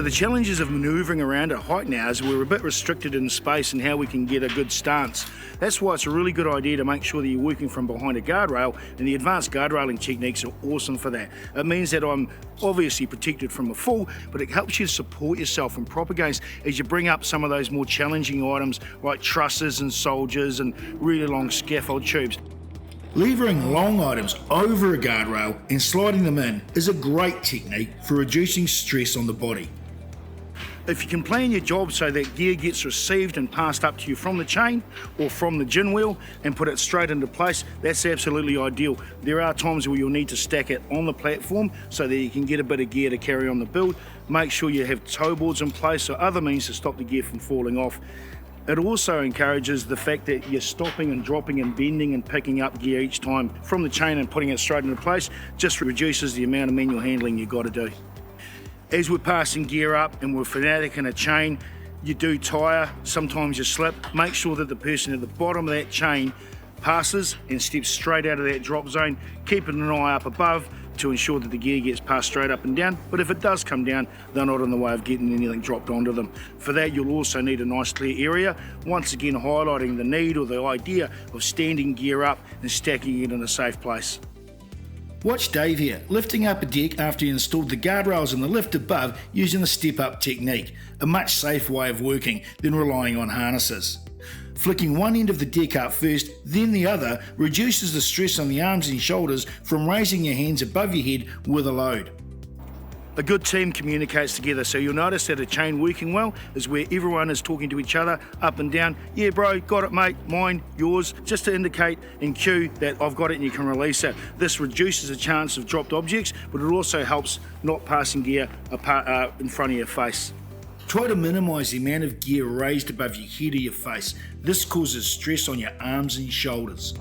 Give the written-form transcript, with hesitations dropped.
So the challenges of manoeuvring around at height now is we're a bit restricted in space and how we can get a good stance. That's why it's a really good idea to make sure that you're working from behind a guardrail, and the advanced guardrailing techniques are awesome for that. It means that I'm obviously protected from a fall, but it helps you support yourself in proper games as you bring up some of those more challenging items like trusses and soldiers and really long scaffold tubes. Levering long items over a guardrail and sliding them in is a great technique for reducing stress on the body. If you can plan your job so that gear gets received and passed up to you from the chain or from the gin wheel and put it straight into place, that's absolutely ideal. There are times where you'll need to stack it on the platform so that you can get a bit of gear to carry on the build. Make sure you have toe boards in place or other means to stop the gear from falling off. It also encourages the fact that you're stopping and dropping and bending and picking up gear each time from the chain and putting it straight into place. Just reduces the amount of manual handling you've got to do. As we're passing gear up and we're fanatic in a chain, you do tire, sometimes you slip. Make sure that the person at the bottom of that chain passes and steps straight out of that drop zone, keeping an eye up above to ensure that the gear gets passed straight up and down. But if it does come down, they're not in the way of getting anything dropped onto them. For that, you'll also need a nice clear area, once again highlighting the need or the idea of standing gear up and stacking it in a safe place. Watch Dave here, lifting up a deck after he installed the guardrails in the lift above using the step-up technique, a much safer way of working than relying on harnesses. Flicking one end of the deck up first, then the other, reduces the stress on the arms and shoulders from raising your hands above your head with a load. A good team communicates together, so you'll notice that a chain working well is where everyone is talking to each other up and down. Yeah bro, got it mate, mine, yours, just to indicate and cue that I've got it and you can release it. This reduces the chance of dropped objects, but it also helps not passing gear apart, in front of your face. Try to minimise the amount of gear raised above your head or your face. This causes stress on your arms and shoulders.